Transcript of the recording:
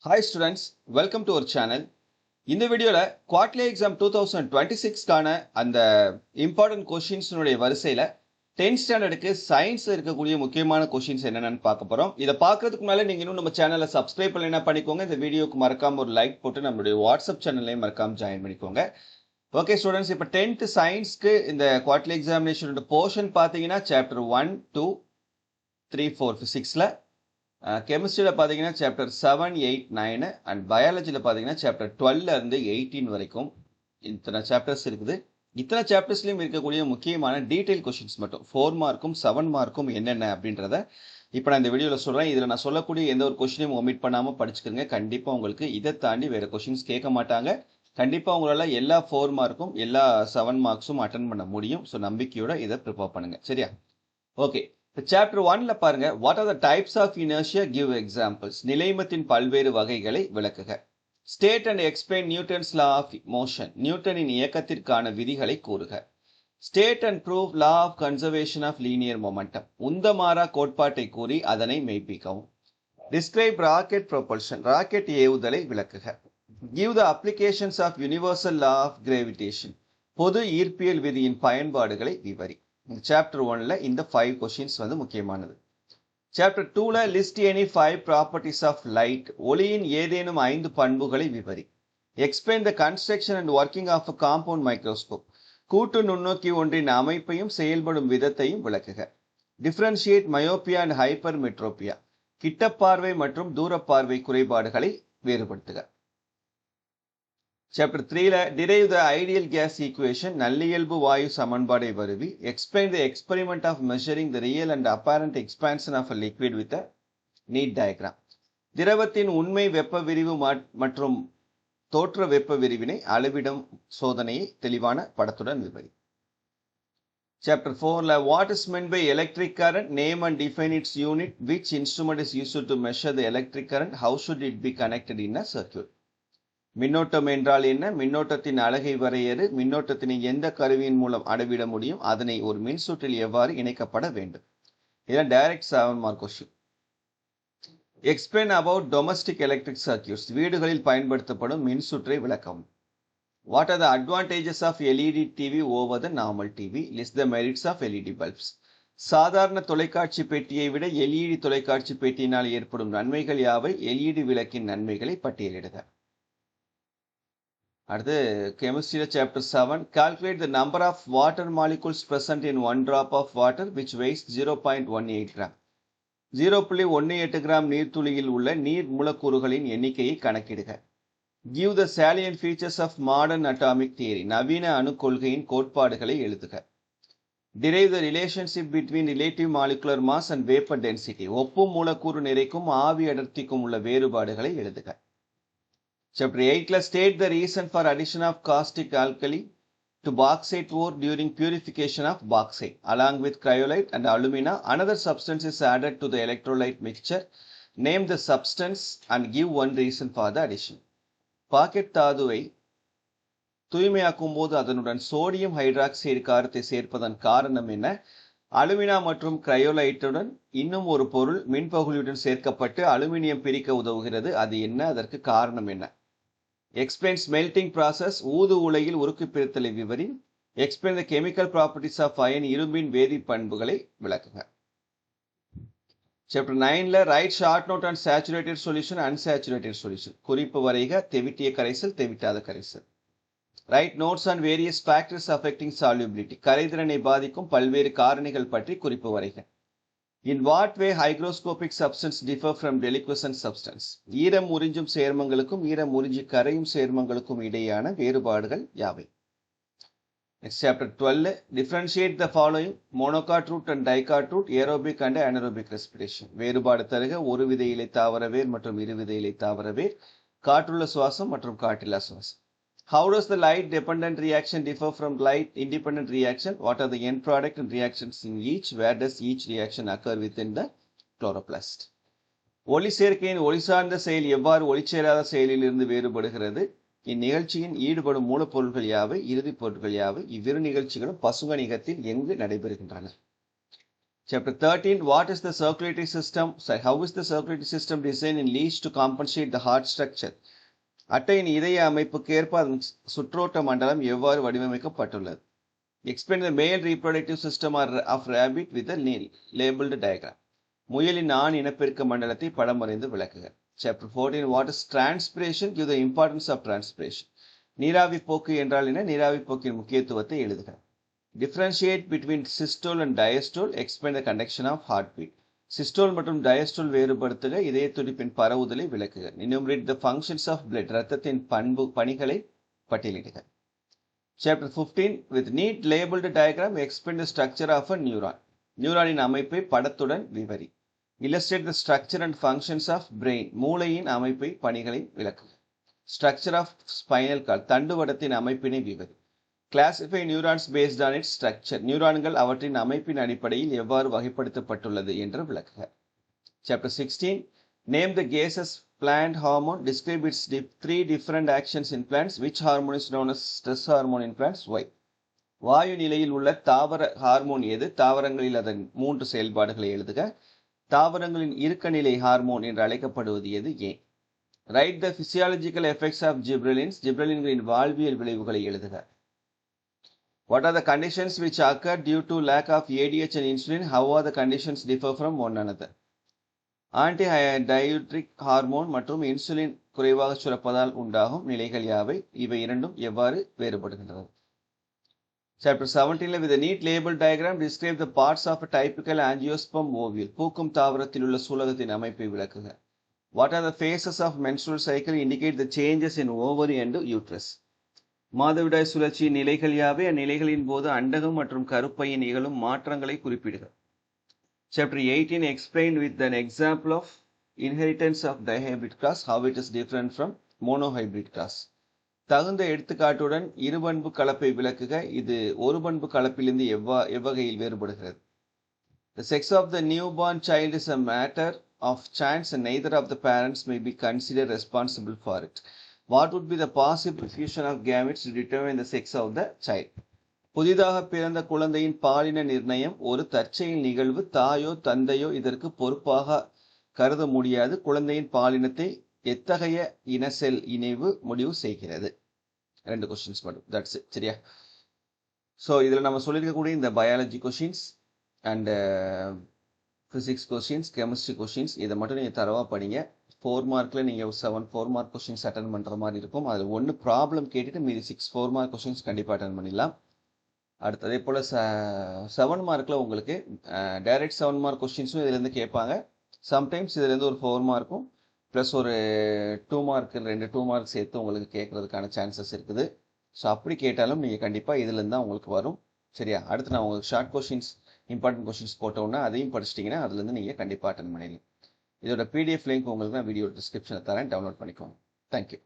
Hi students, welcome to our channel. இந்த வீடியோல quarterly exam 2026க்கான அந்த இம்பார்ட்டன்ட் கொஸ்டின்ஸ்னுடைய வரிசையில 10th ஸ்டாண்டர்டுக்கு சயின்ஸ்ல இருக்கக்கூடிய முக்கியமான கொஸ்டின்ஸ் என்னென்னு பார்க்க போறோம். இதை பார்க்கறதுக்கு முன்னால நீங்க இன்னும் நம்ம சேனலை சப்ஸ்கிரைப் பண்ணலைன்னா பண்ணிக்கோங்க. இந்த வீடியோக்கு மறக்காம ஒரு லைக் போட்டு நம்மளுடைய வாட்ஸ்அப் சேனல்லையும் மறக்காம ஜாயின் பண்ணிக்கோங்க. ஓகே ஸ்டூடெண்ட்ஸ், இப்போ 10th சயின்ஸ்க்கு இந்த குவார்டர்லி எக்ஸாமினேஷனோட போர்ஷன் பார்த்தீங்கன்னா சாப்டர் 1, 2, 3, 4, ஃபிசிக்ஸ்ல, கெமிஸ்ட்ரியில் பார்த்தீங்கன்னா சாப்டர் 7, 8, 9 அண்ட் பயாலஜியில் பார்த்தீங்கன்னா சாப்டர் 12 இருந்து 18 வரைக்கும் இத்தனை சாப்டர்ஸ் இருக்குது. இத்தனை சாப்டர்ஸ்லையும் இருக்கக்கூடிய முக்கியமான டீடைல் கொஸ்டின்ஸ் மட்டும் 4 மார்க்கும் 7 மார்க்கும் என்னென்ன அப்படின்றத இப்போ நான் இந்த வீடியோவில் சொல்கிறேன். இதில் நான் சொல்லக்கூடிய எந்த ஒரு கொஸ்டினையும் ஒமிட் பண்ணாமல் படிச்சுக்கோங்க. கண்டிப்பாக உங்களுக்கு இதை தாண்டி வேறு கொஸ்டின்ஸ் கேட்க மாட்டாங்க. கண்டிப்பாக உங்களால் எல்லா 4 மார்க்கும் எல்லா 7 மார்க்ஸும் அட்டன் பண்ண முடியும். ஸோ நம்பிக்கையோட இதை ப்ரிப்பேர் பண்ணுங்க. சரியா? ஓகே, சாப்டர் 1ல பாருங்க, what are the types of inertia, give examples. நிலைமத்தின் பல்வேறு வகைகளை விளக்குக. State and explain Newton's law of motion. நியூட்டனின் இயக்கத்திற்கான விதிகளை கூறுக. State and prove law of conservation of linear momentum. உந்தமாறா கோட்பாட்டை கூறி அதனை மெய்ப்பிக்கவும். Describe rocket propulsion. ராக்கெட் ஏவுதலை விளக்குக. Give the applications of universal law of gravitation. பொது ஈர்ப்பியல் விதியின் பயன்பாடுகளை விவரி. சாப்டர் 1ல இந்த 5 கொஸ்டின்ஸ் வந்து முக்கியமானது. சாப்டர் 2ல list any 5 properties of light. ஒளியின் ஏதேனும் 5 பண்புகளை விவரி. Explain the construction and working of a compound microscope. கூட்டு நுண்ணோக்கி ஒன்றின் அமைப்பையும் செயல்படும் விதத்தையும் விளக்குக. Differentiate myopia and hypermetropia. கிட்டப்பார்வை மற்றும் தூரப்பார்வை குறைபாடுகளை வேறுபடுத்துக. சாப்டர் 3ல derive the ideal gas equation. நல்லியல்பு வாயு சமன்பாடை வருவி. Explain the experiment of measuring the real and apparent expansion of a liquid with a neat diagram. திரவத்தின் உண்மை வெப்ப விரிவு மற்றும் தோற்ற வெப்ப விரிவினை அளவிடும் சோதனையை தெளிவான படத்துடன் விவரி. சாப்டர் 4ல what is meant by electric current. Name and define its unit. Which instrument is used to measure the electric current? How should it be connected in a circuit? மின்னோட்டம் என்றால் என்ன? மின்னோட்டத்தின் அலகை வரையறு. மின்னோட்டத்தினை எந்த கருவியின் மூலம் அளவிட முடியும்? அதனை ஒரு மின்சுற்றில் எவ்வாறு இணைக்கப்பட வேண்டும்? இதெல்லாம் direct 7 mark question. Explain about domestic electric circuits. வீடுகளில் பயன்படுத்தப்படும் மின்சுற்றை விளக்கவும். What are the advantages of LED TV over the normal TV? List the merits of LED bulbs. சாதாரண தொலைக்காட்சி பெட்டியை விட எல்இடி தொலைக்காட்சி பெட்டியினால் ஏற்படும் நன்மைகள் யாவை? எல்இடி விளக்கின் நன்மைகளை பட்டியலிடுக. அடுத்து கெமிஸ்ட்ரியில் chapter 7. Calculate the number of water molecules present in 1 drop of water which weighs 0.18 gram. 0.18 gram நீர்த்துளியில் உள்ள நீர் மூலக்கூறுகளின் எண்ணிக்கையை கணக்கிடுக. Give the salient features of modern atomic theory. நவீன அணு கொள்கையின் கோட்பாடுகளை எழுதுக. derive the relationship between relative molecular mass and vapor density. ஒப்பும் மூலக்கூறு நிறைக்கும் ஆவி அடர்த்திக்கும் உள்ள வேறுபாடுகளை எழுதுக. Chapter 8ல state the reason for addition of caustic alkali to bauxite ore during purification of bauxite. Along with cryolite and alumina, another substance is added to the electrolyte mixture. Name the substance and give one reason for the addition. Bauxite தாதுவை தூய்மையாக்கும் போது அதனுடன் sodium hydroxide காரத்தை சேர்ப்பதன் காரணம் என்ன? Alumina மற்றும் கிரையோலைட்டுடன் இன்னும் ஒரு பொருள் மின்பகுளியுடன் சேர்க்கப்பட்டு அலுமினியம் பிரிக்க உதவுகிறது. அது என்ன? அதற்கு காரணம் என்ன? Explain smelting process. ஊது உலையில் உருக்கு பிரித்தலை விவரி. Explain the chemical properties of iron. இரும்பின் வேதி பண்புகளை விளக்குக. Chapter 9ல write short note on saturated solution, unsaturated solution. குறிப்பு வரைக. தெவிட்டிய கரைசல், தெவிட்டாத கரைசல். Write notes on various factors affecting solubility. கரைதிறனை பாதிக்கும் பல்வேறு காரணிகள் பற்றி குறிப்பு வரைக. In what way hygroscopic substance differ from deliquescent substance? ஈரம் உறிஞ்சும் சேர்மங்களுக்கும் ஈரம் உறிஞ்சி கரையும் சேர்மங்களுக்கும் இடையான வேறுபாடுகள் யாவை? Next chapter 12. Differentiate the following: monocot root and dicot root, aerobic and anaerobic respiration. வேறுபாடு தருக. ஒரு வித இலை தாவர வேர் மற்றும் இருவித இலை தாவர வேர், காற்றுள்ள சுவாசம் மற்றும் காற்றில்லா சுவாசம். How does the light dependent reaction differ from light independent reaction? What are the end product and reactions in each? Where does each reaction occur within the chloroplast? ஒளி சேர்க்கையின் ஒளி சார்ந்த செயல் எவ்வாறு ஒளிச்சேராத செயலிலிருந்து வேறுபடுகிறது? இந்நிகழ்ச்சியின் ஈடுபடும் மூலப்பொருட்கள் யாவை? இறுதிப் பொருட்கள் யாவை? இவ்விரு நிகழ்ச்சிகளும் பசுங்கணிகத்தில் எங்கு நடைபெறுகின்றன? Chapter 13, what is the circulatory system? So how is the circulatory system designed in leads to compensate the heart structure? அட்டையின் இதய அமைப்புக்கேற்ப அதன் சுற்றோட்ட மண்டலம் எவ்வாறு வடிவமைக்கப்பட்டுள்ளது? Explain the male reproductive system of rabbit with a labeled diagram. முயலின் ஆண் இனப்பெருக்க மண்டலத்தை படம் வரைந்து விளக்குக. Chapter 14, what is transpiration? Give the importance of transpiration. நீராவி போக்கு என்றால் என்ன? நீராவி போக்கின் முக்கியத்துவத்தை எழுதுக. Differentiate between systole and diastole. Explain the conduction of heartbeat. Systole மற்றும் diastole வேறுபடுத்துக. இதய துடிப்பின் பரவுதலை விளக்குக. Enumerate the functions of blood. இரத்தத்தின் பணிகளை பட்டியலிடுக. Chapter 15, with neat labeled diagram, explain the structure of a neuron. நியூரானின் அமைப்பை படத்துடன் விவரி. Illustrate the structure and functions of brain. மூளையின் அமைப்பை பணிகளை விளக்குக. Structure of spinal cord. தண்டுவடத்தின் அமைப்பினை விவரி. Classify neurons based on its structure. நியூரான்கள் அவற்றின் அமைப்பின் அடிப்படையில் எவ்வாறு வகைப்படுத்தப்பட்டுள்ளது என்று விளக்குக. Chapter 16, name the gaseous plant hormone. Describe its three different actions in plants. Which hormone is known as stress hormone in plants? Why? வாயு நிலையில் உள்ள தாவர ஹார்மோன் எது? தாவரங்களில் அதன் 3 செயல்பாடுகளை எழுதுக. தாவரங்களின் இறுக்க நிலை ஹார்மோன் என்று அழைக்கப்படுவது எது? ஏன்? Write the physiological effects of gibberellins. ஜிப்ரெலின்களின் வாழ்வியல் விளைவுகளை எழுதுக. What are the conditions which occur due to lack of ADH and insulin? How are the conditions differ from one another? Antidiuretic hormone மற்றும் இன்சுலின் குறைவாக சுரப்பதால் உண்டாகும் நிலைகள் யாவை? இவை இரண்டும் எவ்வாறு வேறுபடுகின்றன? Chapter 17, with a neat label diagram, describe the parts of a typical angiosperm ovule. பூக்கும் தாவரத்தில் உள்ள சூலகத்தின் அமைப்பை விளக்குக. What are the phases of menstrual cycle? Indicate the changes in ovary and uterus. மாதவிடாய் சுழற்சியின் நிலைகள் யாவை? அந்நிலைகளின் போது அண்டகம் மற்றும் கருப்பையின் நிகழும் மாற்றங்களை குறிப்பிடுக. Chapter 18, explain with an example of inheritance of dihybrid cross, how it is different from monohybrid cross. தகுந்த எடுத்துக்காட்டுடன் இருபண்பு கலப்பை விளக்குக. இது ஒரு பண்பு கலப்பிலிருந்து எவ்வகையில் வேறுபடுகிறது? The sex of the newborn child is a matter of chance and neither of the parents may be considered responsible for it. What would be the possible fusion of gametes to determine the sex of the child? புதிதாக பிறந்த குழந்தையின் பாலின நிர்ணயம் ஒரு தற்செயல் நிகழ்வு. தாயோ தந்தையோ இதற்கு பொறுப்பாக கருத முடியாது. குழந்தையின் பாலினத்தை எத்தகைய இன செல் இணைவு முடிவு செய்கிறது? 2 கொஸ்டின்ஸ் மட்டும். That's it. சரியா? ஸோ இதில் நம்ம சொல்லியிருக்கக்கூடிய இந்த biology questions and physics questions, chemistry questions, இதை மட்டும் நீங்கள் தரவாக படிங்க. 4 மார்க்கில் நீங்கள் 4 மார்க் கொஷின்ஸ் அட்டன் பண்ணுற மாதிரி இருக்கும். அதில் 1 ப்ராப்ளம் கேட்டுட்டு மீதி 4 மார்க் கொஷின்ஸ் கண்டிப்பாக அட்டன் பண்ணிடலாம். அடுத்து அதே போல் 7 மார்க்கில் உங்களுக்கு டைரக்ட் 7 மார்க் கொஸ்டின்ஸும் இதுலேருந்து கேட்பாங்க. சம்டைம்ஸ் இதுலேருந்து ஒரு 4 மார்க்கும் ப்ளஸ் ஒரு 2 மார்க் 2 மார்க் சேர்த்து உங்களுக்கு கேட்குறதுக்கான சான்சஸ் இருக்குது. ஸோ அப்படி கேட்டாலும் நீங்கள் கண்டிப்பாக இதுலேருந்து தான் உங்களுக்கு வரும். சரியா? அடுத்து நான் உங்களுக்கு ஷார்ட் கொஷின்ஸ், இம்பார்ட்டன்ட் கொஷின்ஸ் போட்டோன்னா அதையும் படிச்சிட்டிங்கன்னா அதுலேருந்து நீங்கள் கண்டிப்பாக அட்டன் பண்ணிடலாம். இதோட PDF லிங்க் உங்களுக்கு நான் வீடியோ டிஸ்கிரிப்ஷனில் தரேன், டவுன்லோட் பண்ணிக்கோங்க. தேங்க்யூ.